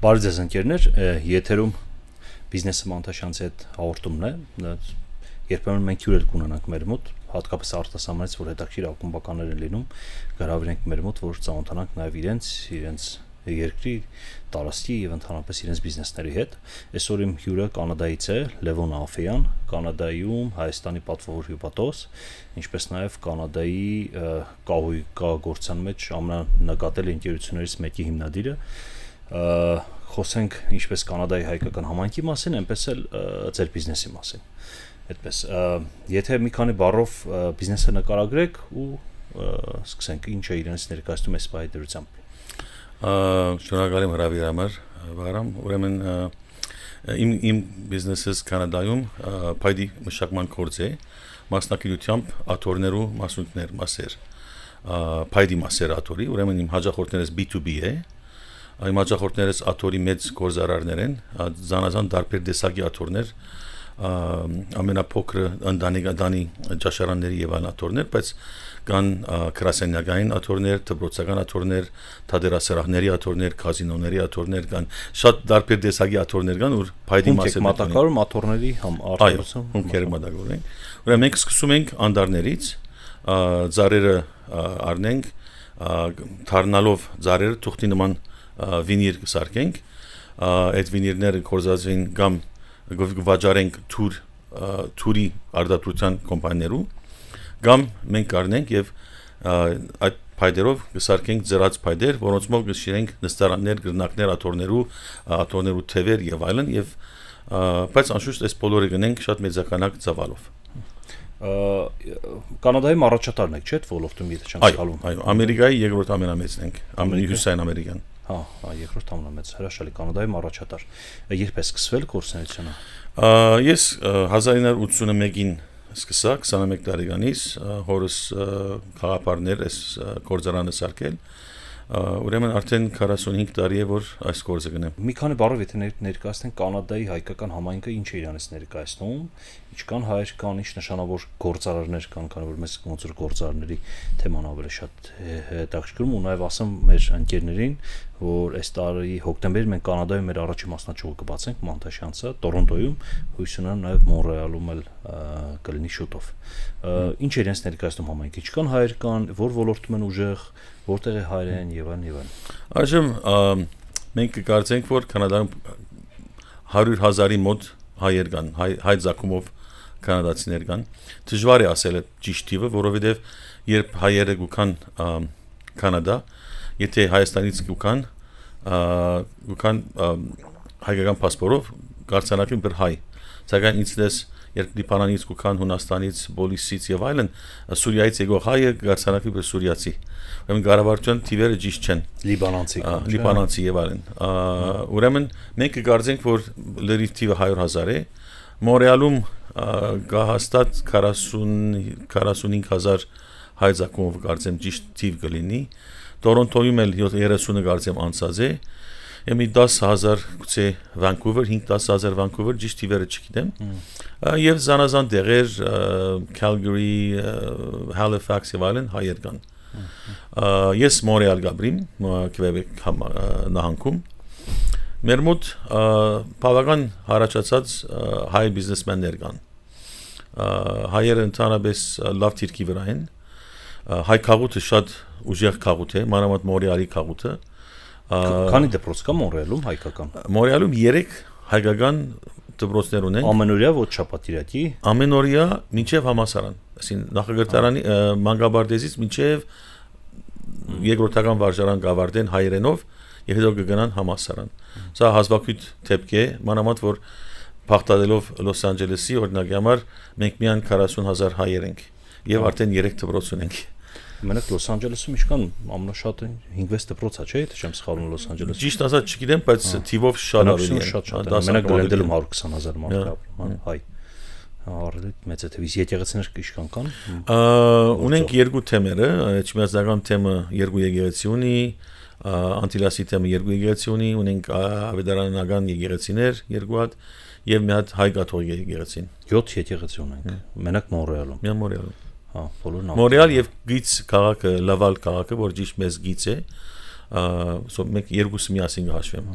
Բարի ձեզ ընկերներ, եթերում բիզնեսը Մանտաշյանցի հետ հաղորդումն է, երբեմն մենք հյուրեր կունենանք մեր մոտ, հատկապես արտասահմանից, որ հետաքրքիր ակումբականներ են լինում, գրավենք մեր մոտ, որ ծանոթանանք նաև իրենց երկրի, տարածքի եւ ընդհանրապես իրենց բիզնեսների հետ։ Այսօր իմ հյուրը Կանադայից է, Լևոն Աֆեյան, Կանադայում Հայաստանի պատվավոր հյուպատոս, ինչպես նաև Կանադայի կահույքագործության մեջ ամենանկատելի ընկերություններից մեկի հիմնադիրը։ Խոսենք ինչպես Կանադայի հայկական համայնքի մասին, այնպես էլ ձեր բիզնեսի մասին։ Այդպես, եթե մի քանի բառով բիզնեսը նկարագրեք ու սկսենք, ինչ է իրենից ներկայացնում այս պահի դրությամբ։ Շնորհակալ եմ հրավերի համար, Վահրամ, ուրեմն իմ բիզնեսս Կանադայում փայդի մշակման գործ է, մասնակցությամբ աթոռներու մասունքներ մասեր, փայդի մասեր աթոռի, ուրեմն իմ հաջախորդներս B2B է, իմ հաջախորդներս աթոռի մեծ գործարարներ են, զանազան տարբեր տեսակի աթոռներ, ամենափոքրը ընտանի ճաշարանների եւ այլ աթոռներ, բայց կան գրասենյակային աթոռներ, դպրոցական աթոռներ, թատերասրահների աթոռներ, կազինոների աթոռներ կան, շատ տարբեր տեսակի աթոռներ կան, որ փայդի մասը մատակարարում աթոռների արտադրություն, հումքերը մատակարարենք։ Ուրեմն մենք սկսում ենք անդարներից, ծառերը առնենք, թարնալով ծառերը թուղթի նման վինիր կսարքենք, այդ վինիրները կորզածին կամ վաճառենք թուրի արտադրության կոմպանիներու կամ մենք առնենք եւ այդ փայդերով կսարքենք ծրած փայդեր, որոնց մոտ կշիրենք նստարաններ, գրնակներ, աթոռներու թևեր եւ այլն եւ բայց անշուշտ այս բոլորը գնենք շատ մեծականակ ծավալով։ Կանադայում առաջատարն եք, չէ՞, ոլորտում եթե չեմ սխալվում։ Այո, Ամերիկայի երկրորդ ամենամեծն ենք, Հյուսիսային Ամերիկան։ Երկրորդ ամենամեծ, հրաշալի, Կանադայում առաջատար։ Երբ է սկսվել գործունեությունը։ Ես 1981-ին սկսա 21 տարեկանից հորս խաղապարներ այս գործարանը սարքել, ուրեմն արդեն 45 տարի է որ այս գործը գնեմ։ Մի քանի բառով եթե ներկայացնենք Կանադայի հայկական համայնքը ինչ է իրանից ներկայացնում, ինչ կան հայեր կան, ինչ նշանավոր գործարարներ կան, քանի որ մեզ ոնց որ գործարարների թեման ավելի շատ հետաքրքրում ու նաև ասեմ մեր ընկերներին, որ այս տարի հոկտեմբերին մենք Կանադայում մեր առաջին մասնաճյուղը կբացենք Մանտաշյանցը, Տորոնտոյում, հույս ունեմ նաև Մոնրեալում էլ կլինի շուտով։ Ինչ է իրենց ներկայացնում համայնքը, ինչքան հայեր կան, որ ոլորտում են ուժեղ, որտեղ է հայերեն եւ այլն եւ այլն։ Այժմ մենք կարծենք որ Կանադայում 100,000-ի մոտ հայեր կան, հայ ցակումով կանադացիներ կան։ Դժվար է ասել ճիշտ թիվը, որովհետեւ երբ հայերը գուքան Կանադա, եթե Հայաստանից գուքան հայկական паспорտով կարծանակին բր հայ։ Սակայն ինձնես երբ Լիբանանից գուքան Հունաստանից, Բոլիսից եւ այլն, Սուրիայից եկող հայը կարծանակի բր սուրիացի։ Ուրեմն կառավարության թիվերը ճիշտ չեն։ Լիբանանցի եւ այլն։ Ուրեմն մենք կարծենք որ լրիվ թիվը 100,000 է։ Մոնրեալում գա հաստատ 45,000 հայ ցակումով կարծեմ ճիշտ թիվ կլինի։ Տորոնտոյում էլ 30-ը կարծեմ անցած է։ Եմ 10,000 գուցե Վանկուվեր, 5-10,000 Վանկուվեր ճիշտ թիվերը չգիտեմ։ Եվ զանազան տեղեր Calgary, Halifax եւ այլն հայեր կան։ Ես Մոնրեալ գաբրիմ, Քվեբեկ նահանգում։ Մեր մոտ բավական հարաճած հայ բիզնեսմեններ կան։ Հայերը ընդհանրապես լավ թիրքի վրա են։ Հայ քաղուտը շատ ուժեղ քաղուտ է, մանավանդ Մոնրեալի քաղուտը։ Քանի դպրոց կա Մոնրեալում հայկական։ Մոնրեալում 3 հայկական դպրոցներ ունեն։ Ամենօրյա ոչ շաբաթիրակի։ Ամենօրյա մինչև համալսարան, այսին նախագծարանի մանկաբարձից մինչև երկրորդական վարժարան կավարտեն հայերենով եւ հետո կգնան համալսարան։ Սա հազվագյուտ դեպք է, մանավանդ որ փախտadելով Լոս Անջելեսի օրինակի համար մենք միայն 40,000 հայեր ենք եւ արդեն 3 դպրոց ունենք։ Մենակ Լոս Անջելեսում ինչքան ամենաշատը 5-6 դպրոց է, չէ՞, եթե չեմ սխալվում Լոս Անջելեսում։ Ճիշտ ասած չգիտեմ, բայց թիվով շատ ավելի է։ Մենակ Գլենդելում 120,000 մարդ կա, հայ։ Առելի մեծ է թվից եկեղեցիներ ինչքան կան։ Ունենք երկու թեմերը, չմիացական թեմը երկու եկեղեցի ունի, Անտիլասի թեմը երկու եկեղեցի ունի, ունենք ավետարանական եկեղեցիներ երկու հատ եւ մի հատ հայ կաթողիկ եկեղեցին։ 7 եկեղեցի ունենք։ Մենակ Մոնրեալում։ Միայն Մոնրեալում։ Բոլորն Մոնրեալ եւ գից քաղաքը, Լավալ քաղաքը, որ ճիշտ մեզ գից է, մենք երկուսը միասին կհաշվեմ։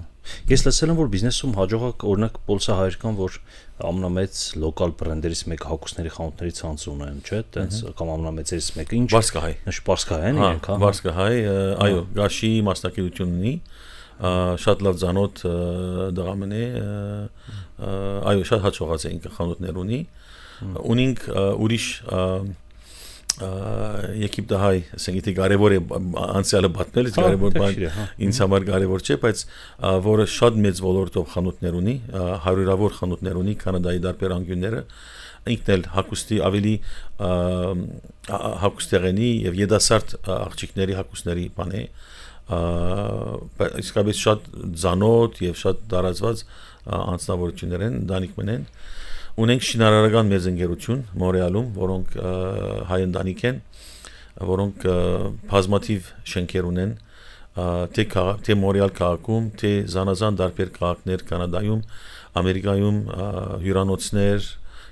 Ես լսել եմ, որ բիզնեսում հաջողակ օրինակ Պոլսա հայեր կան, որ ամենամեծ լոկալ բրենդերից մեկը հագուստների խանութների ցանց ունեն, չէ՞, տենց կամ ամենամեծերից մեկը ինչ Վարսկահայ։ Շպարսկահայ են իրենք, հա։ Վարսկահայ, այո, գաշի մասնակցություն ունի, շատ լավ ծանոթ դրամն է, այո, շատ հաջողած է ինքը խանութներ ունի, ունենք ուրիշ Եգիպտահայ, ասենք եթե կարևոր է անցյալը պատմել, կարևոր բան ինձ համար կարևոր չէ, բայց որը շատ մեծ ոլորտով խանութներ ունի, հարյուրավոր խանութներ ունի Կանադայի դարբեր անկյունները, ինքն էլ հագուստի ավելի հագուստեղենի եւ երիտասարդ աղջիկների հագուստների բան է, իսկապես շատ ծանոթ եւ շատ տարածված անձնավորություններ են, ընտանիքներ են։ Ունենք շինարարական մեծ ընկերություն Մոնրեալում, որոնք հայ ընտանիք են, որոնք բազմաթիվ շենքեր ունեն, թե Մոնրեալ քաղաքում, թե զանազան դարբեր քաղաքներ Կանադայում, Ամերիկայում հյուրանոցներ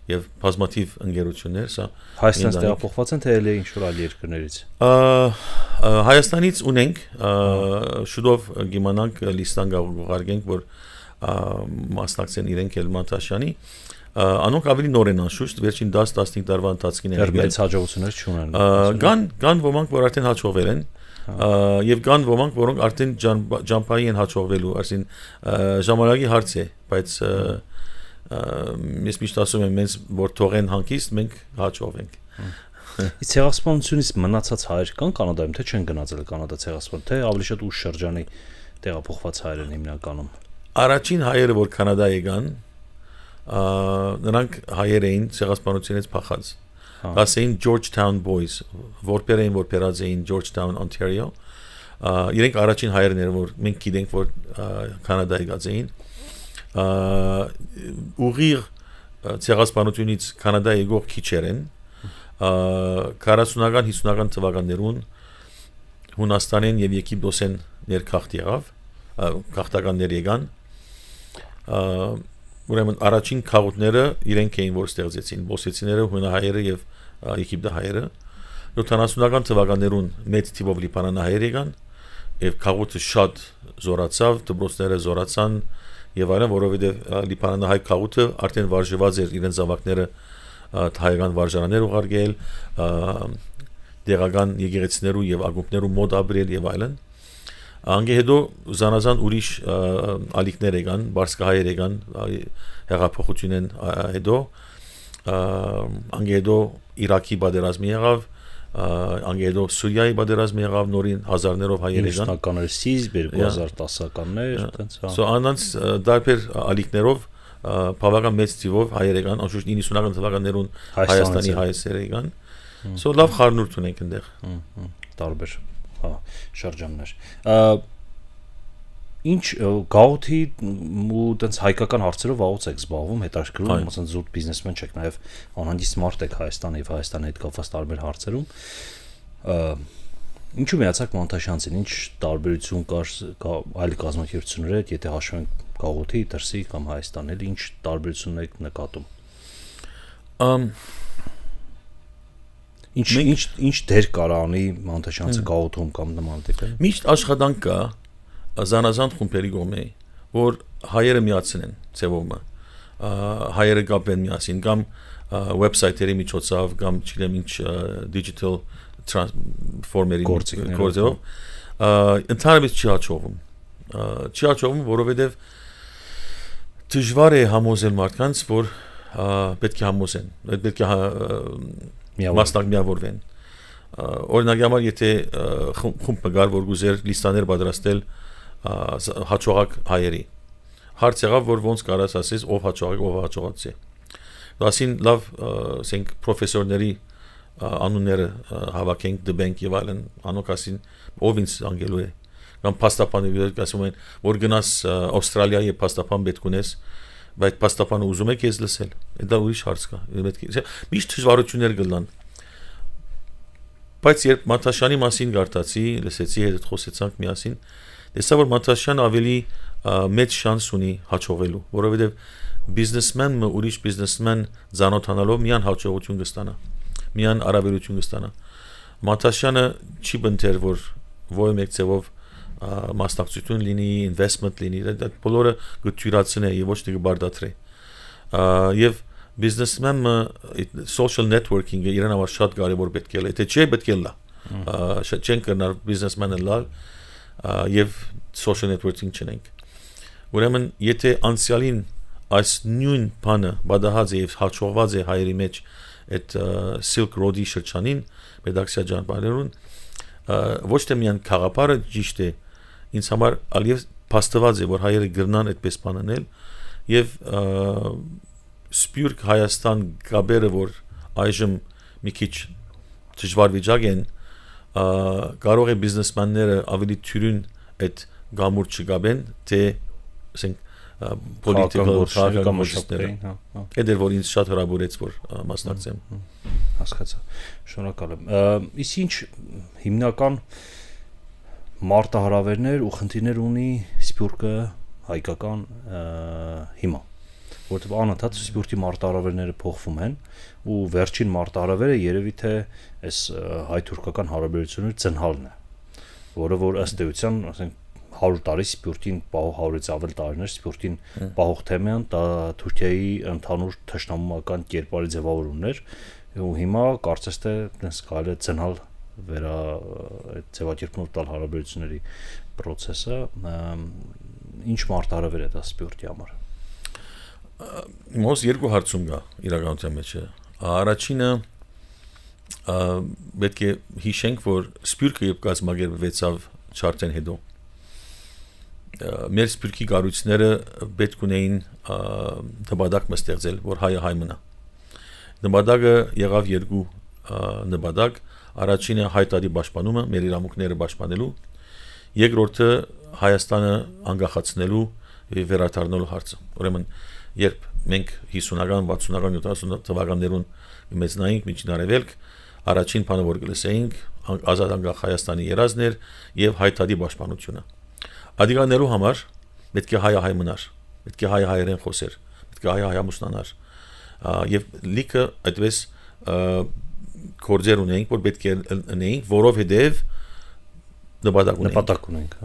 եւ բազմաթիվ ընկերություններ, սա Հայաստանից տեղափոխված են թե ելի ինչ-որ այլ երկրներից։ Հայաստանից ունենք, շուտով կիմանանք լիստան կուղարկենք, որ մասնակցեն իրենք էլ Մանտաշյանի Անոնք ավելի նոր են անշուշտ, վերջին 10-15 տարվա ընթացքին են եղել։ Մեծ հաջողություններ չունեն։ Կան ոմանք, որ արդեն հաջողվել են, եւ կան ոմանք, որոնք արդեն ջամփայի են հաջողվելու, այսին ժամանակի հարց է, բայց ես միշտ ասում եմ, մենք որ թողեն հանգիստ, մենք հաջողվենք։ Իսկ ցեղասպանությունից մնացած հայեր կան Կանադայում, թե չեն գնացել Կանադա ցեղասպան, թե ավելի շատ ուշ շրջանի տեղափոխված հայեր են հիմնականում։ Առաջին հայերը, որ Կանադա եկան, նրանք հայեր էին ցեղասպանությունից փախած։ Ասային Georgetown Boys, որպեր էին, որ պերած էին Georgetown, Ontario։ Իրենք առաջին հայերն են, որ մենք գիտենք, որ Կանադա եկած էին։ Ուղիղ ցեղասպանությունից Կանադա եկող քիչեր են։ 40-ական, 50-ական թվականներուն Հունաստանեն եւ Եգիպտոսեն ներքախտ եղավ, քաղաքականներ եկան։ Ուրեմն առաջին քաղաքները իրենք էին, որ ստեղծեցին բոսեցիները, հունահայերը եւ եգիպտահայերը 70-ական թվականներուն մեծ թիվով լիբանանահայեր եկան եւ քաղաքը շատ զորացավ, դպրոցները զորացան եւ այլն, որովհետեւ լիբանանահայ քաղաքը արդեն վարժված էր իրենց զավակները հայկական վարժարաններ ուղարկել, դեղական եկեղեցիներու եւ ակումբներու մոտ ապրել եւ այլն։ Անգե հետո զանազան ուրիշ ալիքներ եկան, բարսկահայեր եկան, հեղափոխությունեն հետո, անգե հետո Իրաքի պատերազմը եղավ, անգե հետո Սուրիայի պատերազմը եղավ, նորին հազարներով հայեր եկան։ 90-ականներ սկիզբ, 2010-ականներ, այդպես, հա։ So անոնց դարբեր ալիքներով բավական մեծ թիվով հայեր եկան, անշուշտ 90-ական թվականներուն Հայաստանի հայեր եկան։ So լավ խառնուրդ ունենք այնտեղ։ Տարբեր հա շրջաններ ինչ գաութի ու տենց հայկական հարցերով աղոց եք զբաղվում հետաքրքրում ասեն զուտ բիզնեսմեն չեք նաև անհանգիստ մարդ եք Հայաստանի եւ Հայաստանի հետ կապված տարբեր հարցերում ինչու միացաք Մանտաշյանցին ինչ տարբերություն կա այլ կազմակերպությունների հետ եթե հաշվենք գաութի դրսի կամ Հայաստանի հետ ինչ տարբերություններ եք նկատում Ինչ դեր կարանի Մանտաշյանցը գաութում կամ նման դեպքեր։ Միշտ աշխատանք կա զանազան խումբերի կողմէ, որ հայերը միացնեն ծևոմը, հայերը կապեն միասին կամ վեբսայթերի միջոցով կամ չգիտեմ ինչ digital ֆորմերի գործերով ընդհանրապես չի հաջողվում, որովհետև դժվար է համոզել մարդկանց, որ պետք է համոզեն, պետք է մասնակ միավորվեն օրինակ համար եթե խումբը գար որ գուզեր լիստաներ պատրաստել հաջողակ հայերի հարց եղավ որ ոնց կարաս ասես ով հաջողակ ով հաջողած է դասին լավ ասենք պրոֆեսորների անունները հավաքենք դբենք եւ այլն անոնք ասին ով ինձ անգելու է կամ փաստաբանը ասում են որ գնաս Ավստրալիայի փաստաբան պետք ունես բայց փաստաբանը ուզում եք ես լսել դա ուրիշ հարց կա միշտ դժվարություններ կլան բայց երբ Մանտաշյանի մասին գարտացի լսեցի հետ խոսեցանք միասին տեսա որ Մանտաշյանը ավելի մեծ շանս ունի հաջողվելու որովհետև բիզնեսմենը ուրիշ բիզնեսմեն զանոթանալով միան հաջողություն կստանա միան առավելություն կստանա Մանտաշյանը չի բնտեր որ ոյ մեկ ծևով մասնակցություն լինի, investment լինի, դա բոլորը գտյուրացնե եւ ոչ թե բարդատրե։ Եվ businessman social networking-ը իրեն համար շատ կարևոր պետք է լա, եթե չէ պետք է լա։ Չեն կրնար businessman-ը լալ եւ social networking չնենք։ Ուրեմն եթե անցյալին այս նույն բանը բադահած է եւ հաջողված է հայերի մեջ այդ Silk Road-ի շրջանին Պետաքսիա ճանապարհերուն ոչ թե միան խաղապարը ճիշտ է ինձ համար ալիև փաստված է որ հայերը գրնան այդպես բանանել եւ Սպյուրք Հայաստան գաբերը որ այժմ մի քիչ դժվար վիճակ են կարող է բիզնեսմենները ավելի թյուրին այդ գամուր չգաբեն թե ասենք political մշակութային Էդեր որ ինձ շատ հրավիրեց որ մասնակցեմ հասկացա շնորհակալ եմ իսկ ինչ հիմնական մարտահրավերներ ու խնդիրներ ունի Սպյուրքը հայկական հիմա որտեղ անընդհատ Սպյուրքի մարտահրավերները փոխվում են ու վերջին մարտահրավերը երևի թե այս հայ-թուրքական հարաբերությունների ծնհալն է որը որ ըստ էության ասենք 100 տարի Սպյուրքին պահող 100-ից ավել տարիներ Սպյուրքին պահող թեման դա Թուրքիայի ընդհանուր թշնամական կերպարի ձևավորումն էր ու հիմա կարծես թե այնպես կարելի է ծնալ վերա այդ ձևակերպումով տալ հարաբերությունների process-ը ինչ մարտահրավեր է դա Սպյուրքի համար Մոս երկու հարցում կա իրականության մեջ առաջինը պետք է հիշենք որ Սպյուրքը երբ կազմակերպվեցավ չարտեն հետո մեր Սպյուրքի կառույցները պետք ունեին նպատակ մստեղծել որ հայը հայ մնա նպատակը եղավ երկու նպատակ առաջինը հայտարարի պաշտպանումը մեր իրավունքները պաշտպանելու երկրորդը Հայաստանը անկախացնելու եւ վերադառնալու հարցը ուրեմն երբ մենք 50-ական 60-ական 70 թվականներուն մեծնայինք միջին արևելք առաջին բանը որ գլսեինք ազատ անկախ Հայաստանի երազներ եւ հայտարարի պաշտպանությունը Ադիգաներու համար պետք է հայ մնար, պետք է հայերեն խոսեր, պետք է հայ ամուսնանար եւ լիքը այդպես կորձեր ունենք, որ պետք է ունենք, որովհետեւ նպատակ ունենք։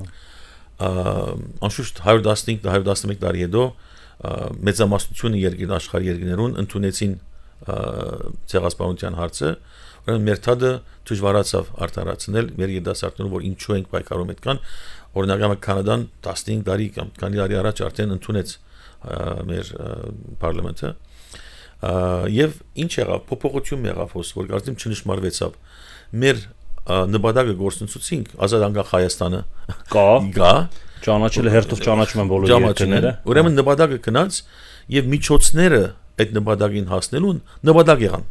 Անշուշտ 115-111 տարի հետո մեծամասնությունը երկրի աշխարհի երկրներուն ընդունեցին ցեղասպանության հարցը, ուրեմն մեր թադը դժվարացավ արտարացնել մեր երդասարտներուն, որ ինչու ենք պայքարում այդքան Օրինակը Կանադան 15 տարի կամ քանի տարի առաջ արդեն ընդունեց մեր parlamento եւ ինչ եղավ փոփոխություն եղավ որ կարծեմ չնշмарվեցավ մեր նպատակը գործընծուցինք ազատ անկախ Հայաստանը կա ճանաչել հերթով ճանաչում են բոլոր երկրները ուրեմն նպատակը գնաց եւ միջոցները այդ նպատակին հասնելուն նպատակ եղան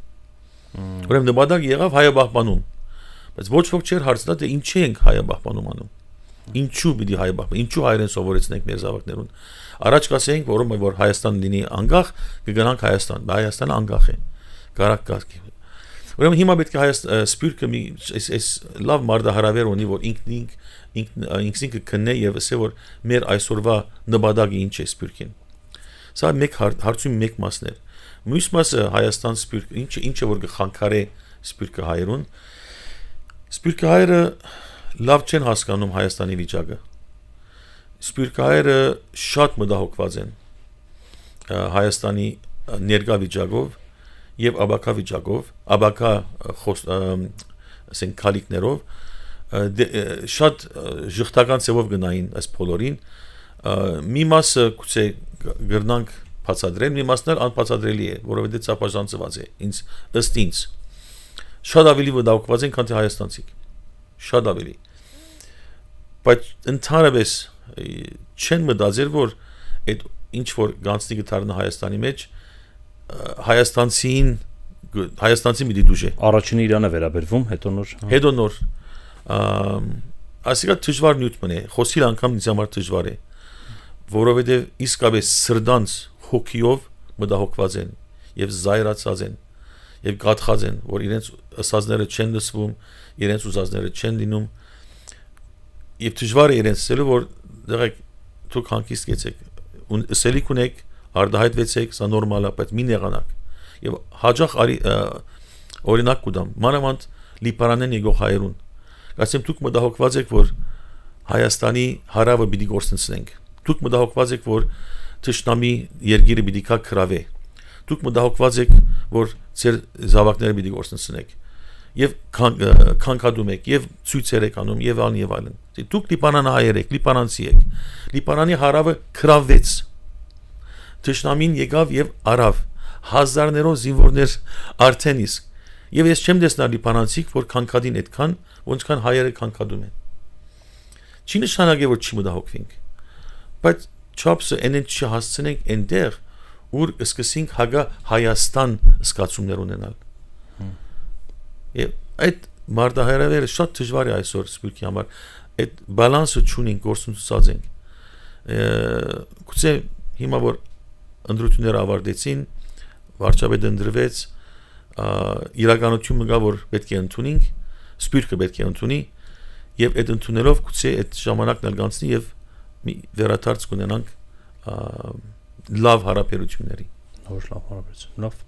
ուրեմն նպատակ եղավ հայը պահպանում բայց ոչ ոք չէր հարցնում թե ինչի ենք հայը պահպանում անում Ինչու պիտի հայ բախ, ինչու հայերեն սովորեցնենք մեր զավակներուն։ Առաջ կասեինք, որ Հայաստան լինի անկախ, կգնանք Հայաստան, բայց Հայաստանը անկախ է։ Կարակ կասկի։ Ուրեմն հիմա պետք է Սպյուրքը այս լավ մարտահրավեր ունի, որ ինքնին կքննե եւ ասե որ մեր այսօրվա նպատակը ինչ է Սպյուրքին։ Սա մեկ հարցում մեկ մասն է։ Մյուս մասը Հայաստան Սպյուրք, ինչը որ կխանգարե Սպյուրքը հայերուն։ Սպյուրքը հայերը լավ չեն հասկանում Հայաստանի վիճակը։ Սպյուրքահայերը շատ մտահոգված են Հայաստանի ներկա վիճակով եւ աբակա վիճակով, աբակա ասենք քալիկներով շատ ժխտական ծավով գնային այս բոլորին մի մասը գուցե գրնանք բացադրել, մի մասն էլ անբացադրելի է, որովհետեւ ցապաժանցված է ինձ ըստ ինձ շատ ավելի մտահոգված են քան թե հայաստանցիք շատ ավելի բայց ընդհանրապես չեն մտածել որ այդ ինչ որ գանցնի գտարնա Հայաստանի մեջ հայաստանցի մի դուժե առաջինը Իրանը վերաբերվում հետո նոր ասիկա դժվար նյութ մնե խոսիլ անգամ ինձ համար դժվար է որովհետև իսկապես սրդանց հոգիով մտահոգված են եւ զայրացած են եւ գաթխած են որ իրենց ասածները չեն լսվում իրենց ուզածները չեն լինում եւ դժվար է իրենց ասելու որ դեռ դուք հանգիստ գեցեք ուսելիք ունեք արդահայտվեցեք սա նորմալ է բայց մի եղանակ եւ հաջող օրինակ կուտամ մանավանդ լիպարանեն եկող հայերուն ասեմ դուք մտահոգված եք որ Հայաստանի հարավը պիտի գործընծնենք։ Դուք մտահոգված եք, որ թշնամի երկիրը պիտի կա քրավե։ Դուք մտահոգված եք, որ ձեր զավակները պիտի գործընծնեք։ Եվ քանքադում եք, եւ ցույցեր եք անում, եւ այլն։ Դուք լիբանանահայեր եք, լիբանանցի եք։ Լիբանանի հարավը քրավեց։ Թշնամին եկավ եւ արավ հազարներով զինվորներ արդեն իսկ։ Եվ ես չեմ տեսնալ լիբանանցիք, որ քանքադին այդքան, ոնցքան հայերը քանքադում են։ Չի նշանակի, որ չի մտահոգվենք։ Բայց չափսը այնեն չհասցնենք այնտեղ, ուր սկսենք հագա Հայաստան զգացումներ ունենալ։ Եվ այդ մարտահրավերը շատ դժվար է այսօր սպիրկի համար։ Այդ բալանսը չունենք, գործընթաց ենք։ Գուցե հիմա որ ընդրությունները ավարտեցին, վարչապետը ընդրվեց, իրականությունը գա որ պետք է ընդունենք, սպիրկը պետք է ընդունի, եւ այդ ընդունելով գուցե այդ ժամանակն էլ գանցնի եւ վերադարձ կունենանք լավ հարաբերությունների։ Նոր լավ հարաբերություն։ Լավ։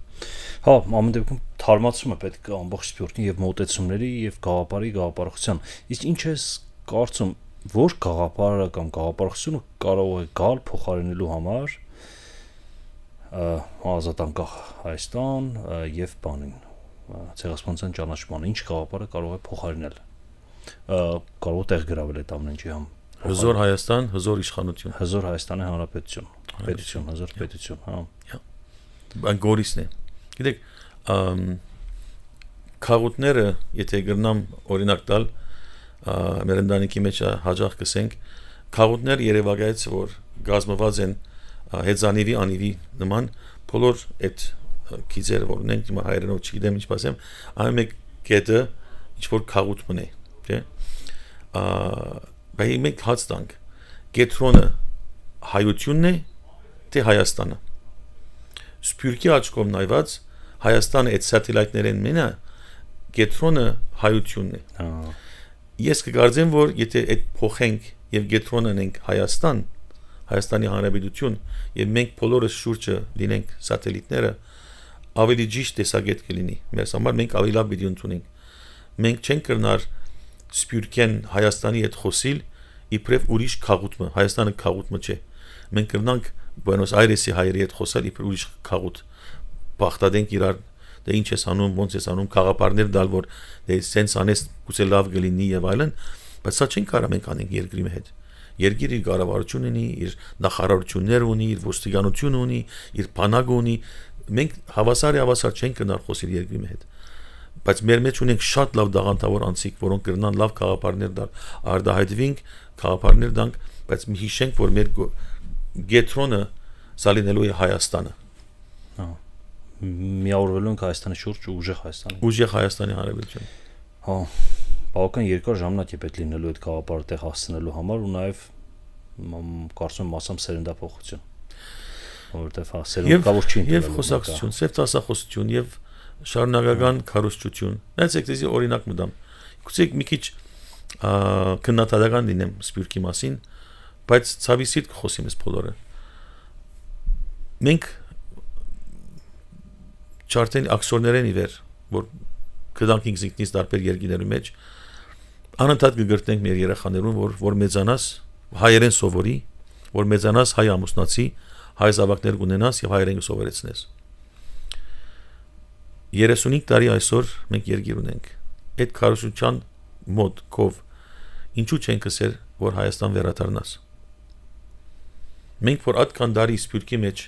Հա, ամեն դեպքում թարմացումը պետք է ամբողջ սպորտի եւ մոտեցումների եւ գաղափարության։ Իսկ ինչ է կարծում, որ գաղափարը կամ գաղափարությունը կարող է գալ փոխարինելու համար ազատանկախ Հայաստան եւ բանին ցեղասպանության ճանաչմանը ինչ գաղափարը կարող է փոխարինել կարող է տեղ գրավել այդ ամեն ինչի համ հզոր Հայաստան, հզոր իշխանություն, հզոր Հայաստանի Հանրապետություն, պետություն, հզոր պետություն, հա։ Բան գորիսն է։ Գիտեք, քաղուտները, եթե գրնամ օրինակ տալ, մեր ընտանիքի մեջ հաջող կսենք, քաղուտներ Երևանից որ գազմված են հեծանիվի անիվի նման բոլոր այդ քիզերը որ ունենք, հիմա հայերենով չգիտեմ ինչ ասեմ, այն մեկ կետը ինչ որ քաղուտ մնե, չէ՞։ Բայց մենք հաստանք կետրոնը հայությունն է, թե Հայաստանը։ Սպյուրքի աչքով նայված Հայաստանը այդ սատելայտներեն մենա կետրոնը հայությունն է։ Ես կգարձեմ, որ եթե այդ փոխենք եւ կետրոնը ենք Հայաստան, Հայաստանի Հանրապետություն եւ մենք բոլորս շուրջը լինենք սատելիտները, ավելի ճիշտ տեսակետ կլինի։ Մեր համար մենք ավելի լավ պիտի ընդունենք։ Մենք չենք կրնար Սպյուրքեն Հայաստանի հետ խոսիլ իբրև ուրիշ քաղուտը, Հայաստանը քաղուտը չէ։ Մենք կրնանք Բուենոս Այրեսի հայերի հետ խոսալ իբրև ուրիշ քաղուտ։ Բախտադենք իրար դե ինչ ես անում, ոնց ես անում, խաղապարներ դալ որ դե սենս անես գուցե լավ կլինի եւ այլն, բայց սա չենք կարող մենք անենք երկրի հետ։ Երկիրը իր կառավարություն ունի, իր նախարարություններ ունի, իր ոստիկանություն ունի, իր բանակ ունի։ Մենք հավասար չենք կնար խոսել երկրի հետ։ Բայց մեր մեջ ունենք շատ լավ դաղանթավոր անձիկ, որոնք կրնան լավ խաղապարներ դալ, արդահայտվենք, խաղապարներ դանք, բայց մի հիշենք, որ մեր գետրոնը սալինելու է Հայաստանը։ Հա։ Միավորվելու ենք Հայաստանի շուրջ ուժեղ Հայաստանի։ Ուժեղ Հայաստանի Հանրապետություն։ Հա, բավական երկար ժամանակ է պետք լինելու այդ խաղապարը տեղ հասցնելու համար ու նաև կարծում եմ մասամբ սերնդափոխություն։ Որովհետև հա սերունդավոր չի եւ խոսակցություն, սև տասախոսություն եւ շարունակական քարոզչություն։ Նայեցեք, դեզի օրինակ մտամ։ Գուցե մի քիչ քննադատական լինեմ Սպյուրքի մասին, բայց ցավի սիրտ խոսիմ ես բոլորը։ Մենք չարտեն ակսորներեն իվեր, որ կդանք ինքնից դարբեր երկիներու մեջ անընդհատ կգրտնենք մեր երեխաներուն, որ մեծանաս հայերեն սովորի, որ մեծանաս հայ ամուսնացի, հայ զավակներ կունենաս եւ հայերեն կսովորեցնես։ 35 տարի այսօր մենք երկիր ունենք։ Այդ քարոզության մոտ կով ինչու չենք ասել, որ Հայաստան վերադառնաս։ Մենք որ այդքան տարի Սպյուրքի մեջ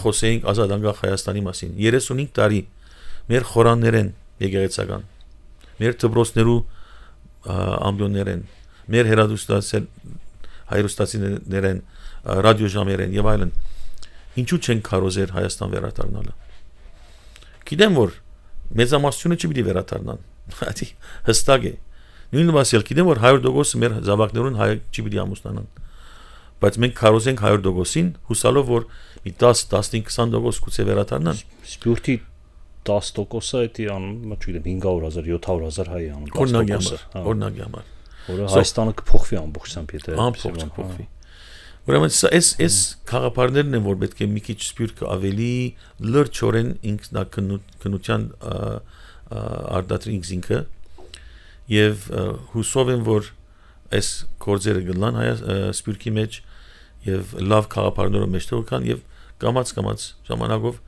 խոսեինք ազատանկախ Հայաստանի մասին։ 35 տարի մեր խորաններեն եկեղեցական, մեր դպրոցներու ամբիոններեն, մեր հայրուստացիներեն, ռադիոժամերեն եւ այլն։ Ինչու չենք քարոզեր Հայաստան վերադառնալը։ Գիտեմ որ մեծամասնությունը չպիտի վերադառնան։ Այդի հստակ է։ Նույնը ասել գիտեմ որ 100% մեր զավակներուն հայ չպիտի ամուսնանան։ Բայց մենք քարոզենք 100%-ին, հուսալով որ մի 10-15-20% գուցե վերադառնան։ Սպյուրքի 10%-ը էդի անում, չգիտեմ 500,000-700,000 հայ անում։ Օրինակի համար։ Որը Հայաստանը կփոխվի ամբողջությամբ, եթե ամբողջ կփոխվի։ Ուրեմն այս խաղապարներն են որ պետք է մի քիչ Սպյուրքը ավելի լրջորեն ինքնակնության արդատրի ինքը եւ հուսով եմ որ այս կորձերը գլան հայ սպյուրքի մեջ եւ լավ խաղապարներով մեջ թողան եւ կամած ժամանակով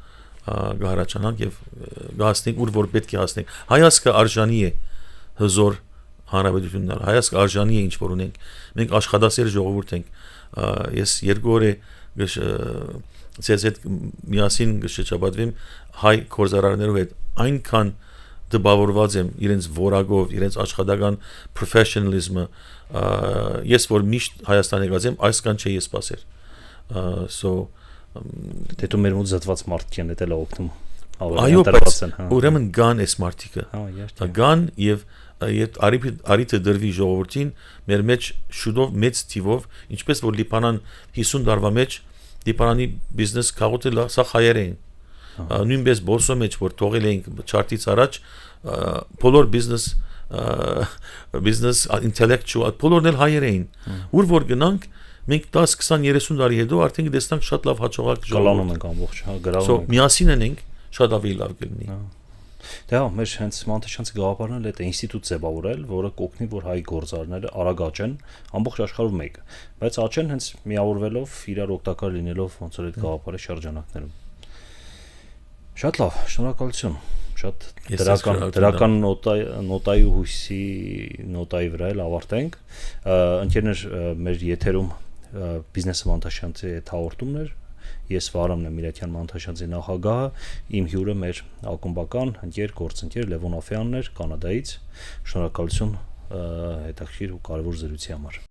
գահարաչանանք եւ գահստենք ուր որ պետք է հասնենք հայացքը արժանի է հզոր հանրապետություններ հայացքը արժանի է ինչ որ ունենք մենք աշխատասեր ժողովուրդ ենք ես երկու օր է ցեզ հետ միասին գշճաբադվեմ հայ կորզարարներով հետ այնքան դպավորված եմ իրենց որակով իրենց աշխատական professionalism-ը ես որ միշտ Հայաստան եկած եմ այսքան չէի սպասել so Դե դու մեր մոտ զտված մարդիկ են դել օգնում այո բայց ուրեմն գան այս մարդիկը գան եւ արիթը դրվի ժողովրդին մեր մեջ շուտով մեծ թիվով ինչպես որ լիբանան 50 տարվա մեջ լիբանանի բիզնես քաղաքը սա հայեր էին նույնպես բորսո մեջ որ թողել էինք չարտից առաջ բոլոր բիզնես intellectual բոլորն էլ հայեր էին ուր որ գնանք մենք 10 20 30 տարի հետո արդեն դեսնանք շատ լավ հաջողակ ժողովուրդ ենք ամբողջ գրավում միասին ենք շատ ավելի լավ կլինի Դե հա մեր հենց Մանտաշյանցի գաղափարն էլ է ինստիտուտ ձևավորել, որը կօգնի որ հայ գործարարները արագ աճեն ամբողջ աշխարհում մեկ, բայց աճեն հենց միավորվելով իրար օգտակար լինելով ոնց որ այդ գաղափարի շրջանակներում։ Շատ լավ, շնորհակալություն։ Շատ դրական նոտայի ու հույսի նոտայի վրա էլ ավարտենք։ Ընկերներ մեր եթերում բիզնես Մանտաշյանցի հետ հաղորդումներ Ես Վարամն եմ Միրաքյան Մանտաշյանցի նախագահը, իմ հյուրը մեր ակումբական ընկեր գործընկեր Լևոն Աֆյանն էր Կանադայից։ Շնորհակալություն հետաքրքիր ու կարևոր զրույցի համար։